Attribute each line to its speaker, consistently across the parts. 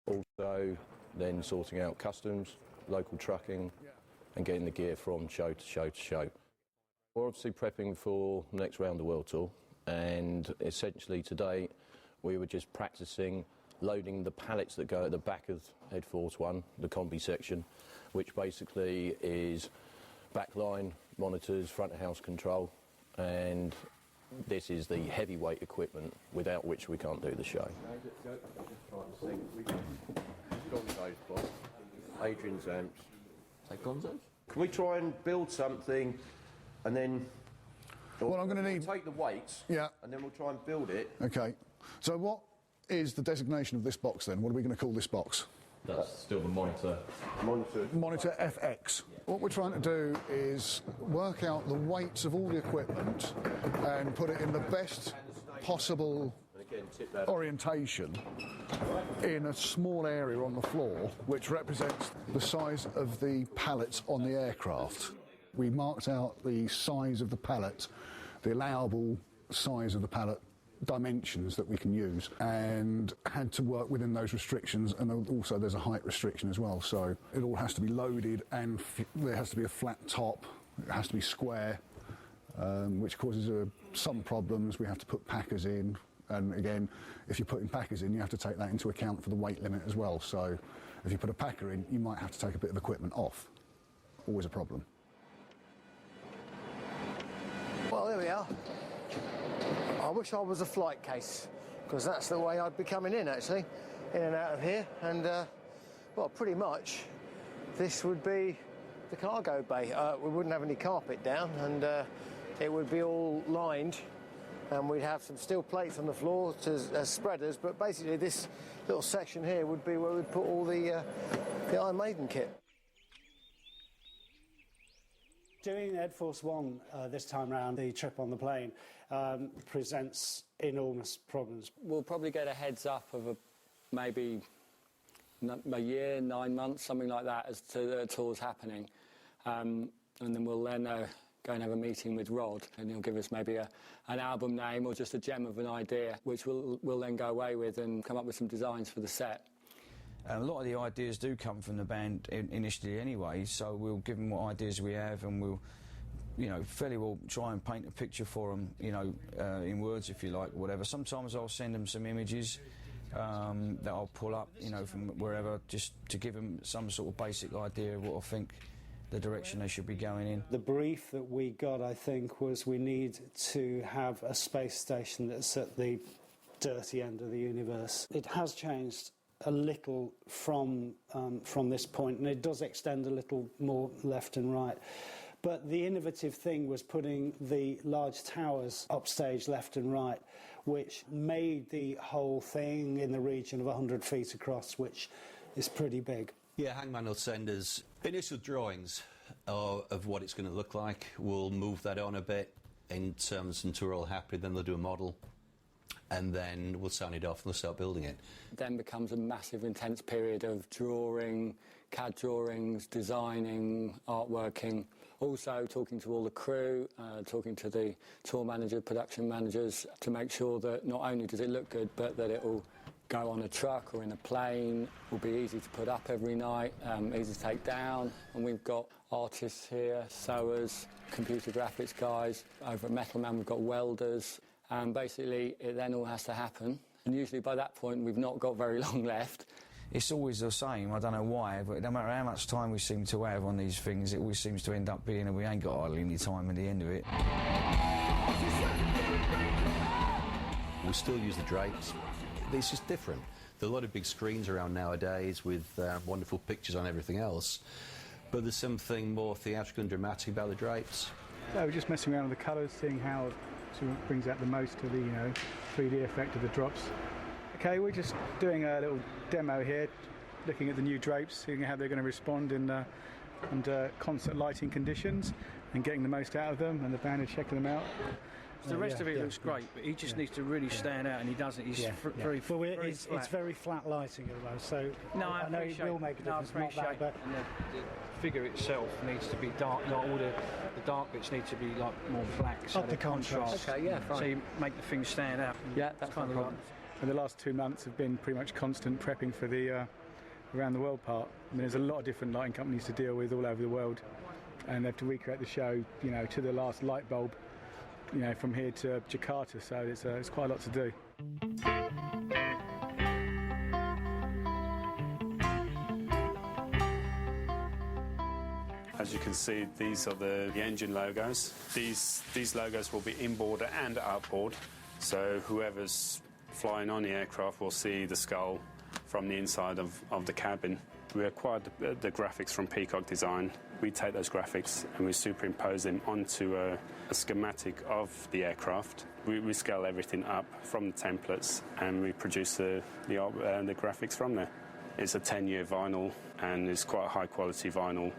Speaker 1: Also, then sorting out customs, local trucking, and getting the gear from show to show to show. We're obviously prepping for the next round of the world tour, and essentially today we were just practicing loading the pallets that go at the back of Headforce 1, the combi section, which basically is backline, monitors, front of house control, and this is the heavyweight equipment without which we can't do the show. Gonzo's box, Adrian's amps.
Speaker 2: Say Gonzo's?
Speaker 1: Can we try and build something and then...
Speaker 3: Well, I'm going to need...
Speaker 1: We'll take the weights,
Speaker 3: yeah,
Speaker 1: and then we'll try and build it.
Speaker 3: Okay. So what is the designation of this box then? What are we going to call this box?
Speaker 2: That's still the monitor.
Speaker 3: Monitor FX. What we're trying to do is work out the weights of all the equipment and put it in the best possible orientation in a small area on the floor, which represents the size of the pallets on the aircraft. We marked out the size of the pallet, the allowable size of the pallet, dimensions that we can use, and had to work within those restrictions, and also there's a height restriction as well, so it all has to be loaded, and there has to be a flat top, it has to be square, which causes some problems. We have to put packers in, and again, if you're putting packers in, you have to take that into account for the weight limit as well, so if you put a packer in, you might have to take a bit of equipment off. Always a problem.
Speaker 4: Well, there we are. I wish I was a flight case, because that's the way I'd be coming in, actually, in and out of here. And, well, pretty much this would be the cargo bay. We wouldn't have any carpet down, and it would be all lined, and we'd have some steel plates on the floor as spreaders, but basically this little section here would be where we'd put all the Iron Maiden kit.
Speaker 5: Doing Headforce 1 this time round, the trip on the plane, presents enormous problems.
Speaker 6: We'll probably get a heads up of maybe a year, 9 months, something like that, as to the tour's happening. And then we'll then go and have a meeting with Rod, and he'll give us maybe an album name or just a gem of an idea, which we'll then go away with and come up with some designs for the set.
Speaker 7: A lot of the ideas do come from the band initially anyway, so we'll give them what ideas we have, and we'll, you know, fairly well try and paint a picture for them, you know, in words if you like, whatever. Sometimes I'll send them some images that I'll pull up, you know, from wherever, just to give them some sort of basic idea of what I think the direction they should be going in.
Speaker 5: The brief that we got, I think, was we need to have a space station that's at the dirty end of the universe. It has changed a little from this point, and it does extend a little more left and right. But the innovative thing was putting the large towers upstage left and right, which made the whole thing in the region of 100 feet across, which is pretty big.
Speaker 2: Yeah, Hangman will send us initial drawings of what it's going to look like. We'll move that on a bit in terms until we're all happy, then they'll do a model, and then we'll sign it off and they'll start building it.
Speaker 6: Then becomes a massive, intense period of drawing, CAD drawings, designing, artworking, also talking to all the crew, talking to the tour manager, production managers, to make sure that not only does it look good, but that it will go on a truck or in a plane, will be easy to put up every night, easy to take down. And we've got artists here, sewers, computer graphics guys. Over at Metal Man we've got welders. And basically it then all has to happen. And usually by that point we've not got very long left.
Speaker 7: It's always the same, I don't know why, but no matter how much time we seem to have on these things, it always seems to end up being that we ain't got hardly any time at the end of it.
Speaker 2: We still use the drapes. It's just different. There are a lot of big screens around nowadays with wonderful pictures on everything else, but there's something more theatrical and dramatic about the drapes.
Speaker 8: We're just messing around with the colours, seeing how it brings out the most of the 3D effect of the drops. Okay, we're just doing a little demo here, looking at the new drapes, seeing how they're going to respond in under constant lighting conditions and getting the most out of them, and the band are checking them out.
Speaker 9: The rest of it looks great, but he just needs to really stand out, and he doesn't. He's very flat.
Speaker 5: It's very flat lighting at the moment, so
Speaker 9: no,
Speaker 5: I know it will make a difference.
Speaker 9: No, I appreciate
Speaker 5: but
Speaker 9: and the figure itself needs to be dark. Not all the dark bits need to be like more black. So
Speaker 5: up the contrast.
Speaker 6: Okay, yeah, fine.
Speaker 9: So you make the thing stand out.
Speaker 6: Yeah, that's kind of right.
Speaker 8: And the last 2 months have been pretty much constant prepping for the around the world part. I mean, there's a lot of different lighting companies to deal with all over the world, and they have to recreate the show, you know, to the last light bulb, you know, from here to Jakarta. So it's quite a lot to do.
Speaker 10: As you can see, these are the engine logos. These logos will be inboard and outboard, so whoever's flying on the aircraft will see the skull from the inside of the cabin. We acquired the graphics from Peacock Design. We take those graphics and we superimpose them onto a schematic of the aircraft. We scale everything up from the templates and we produce the graphics from there. It's a 10-year vinyl and it's quite a high-quality vinyl,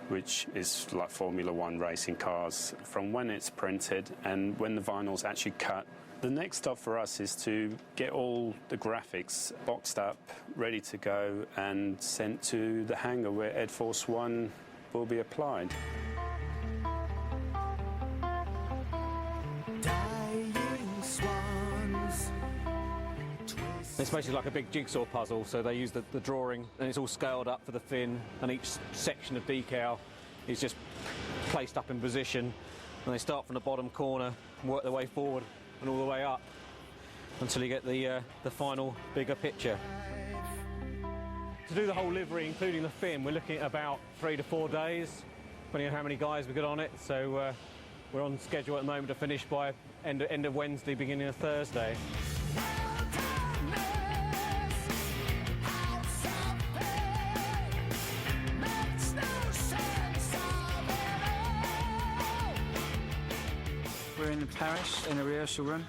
Speaker 10: which is like Formula One racing cars, from when it's printed and when the vinyl's actually cut. The next stop for us is to get all the graphics boxed up, ready to go, and sent to the hangar where Ed Force One will be applied.
Speaker 11: It's basically like a big jigsaw puzzle, so they use the drawing and it's all scaled up for the fin, and each section of decal is just placed up in position, and they start from the bottom corner and work their way forward and all the way up until you get the final bigger picture. To do the whole livery, including the fin, we're looking at about 3 to 4 days, depending on how many guys we've got on it. So we're on schedule at the moment to finish by end of Wednesday, beginning of Thursday.
Speaker 9: We're in Paris in a rehearsal room,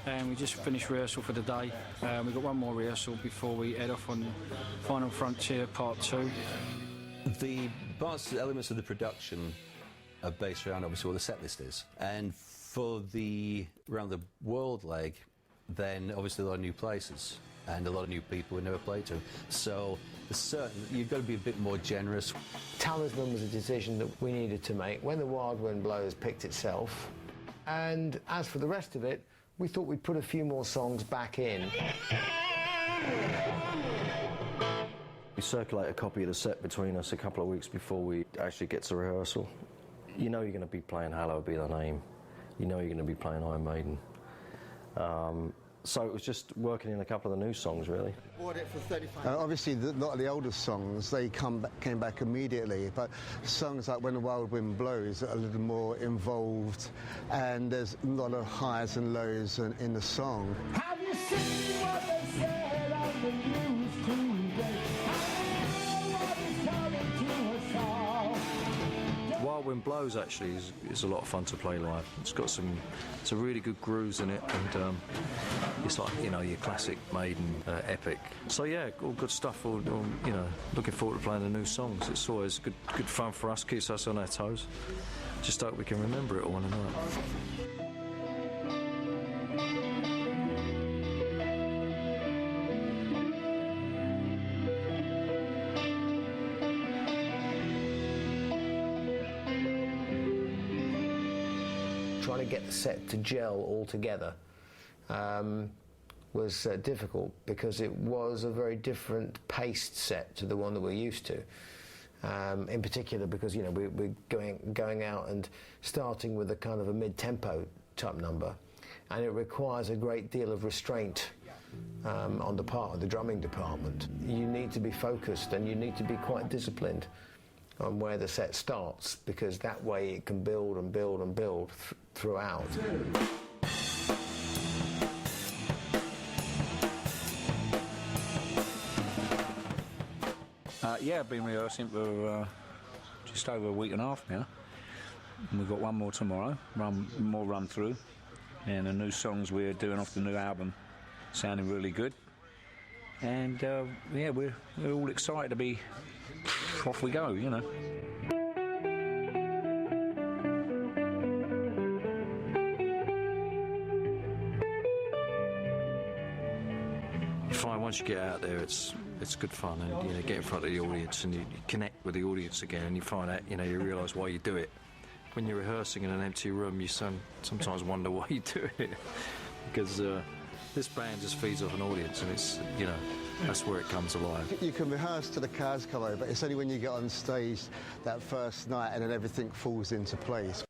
Speaker 9: and we just finished rehearsal for the day. We've got one more rehearsal before we head off on Final Frontier Part 2.
Speaker 2: The elements of the production are based around obviously what the set list is, and for the around the world leg, then obviously a lot of new places and a lot of new people we never played to. So you've got to be a bit more generous.
Speaker 4: Talisman was a decision that we needed to make when the Wild Wind Blows picked itself. And as for the rest of it, we thought we'd put a few more songs back in.
Speaker 1: We circulate a copy of the set between us a couple of weeks before we actually get to rehearsal. You know you're going to be playing Hallowed Be Thy Name. You know you're going to be playing Iron Maiden. So it was just working in a couple of the new songs, really.
Speaker 12: Obviously, a lot of the older songs, they came back immediately, but songs like When the Wild Wind Blows are a little more involved, and there's a lot of highs and lows in the song.
Speaker 13: Have you seen what they said on the news today? What is coming to us all?
Speaker 1: Wild Wind Blows actually is a lot of fun to play live. It's got some really good grooves in it, and it's like, you know, your classic Maiden epic. So yeah, all good stuff. All, you know, looking forward to playing the new songs. It's always good fun for us. Keeps us on our toes. Just hope we can remember it all in a night.
Speaker 4: Trying to get the set to gel all together was difficult, because it was a very different paced set to the one that we're used to. In particular because, you know, we're going out and starting with a kind of a mid-tempo type number, and it requires a great deal of restraint on the part of the drumming department. You need to be focused and you need to be quite disciplined on where the set starts, because that way it can build and build and build throughout.
Speaker 9: Yeah, I've been rehearsing for just over a week and a half now. And we've got one more tomorrow, more run through. And the new songs we're doing off the new album sounding really good. And yeah, we're all excited to be off we go, you know.
Speaker 1: You find once you get out there, it's good fun, and you know, get in front of the audience and you connect with the audience again, and you find out, you know, you realise why you do it. When you're rehearsing in an empty room, you sometimes wonder why you do it, because
Speaker 14: This band just feeds off an audience, and it's, you know, that's where it comes alive.
Speaker 12: You can rehearse till the cows come home, but it's only when you get on stage that first night and then everything falls into place.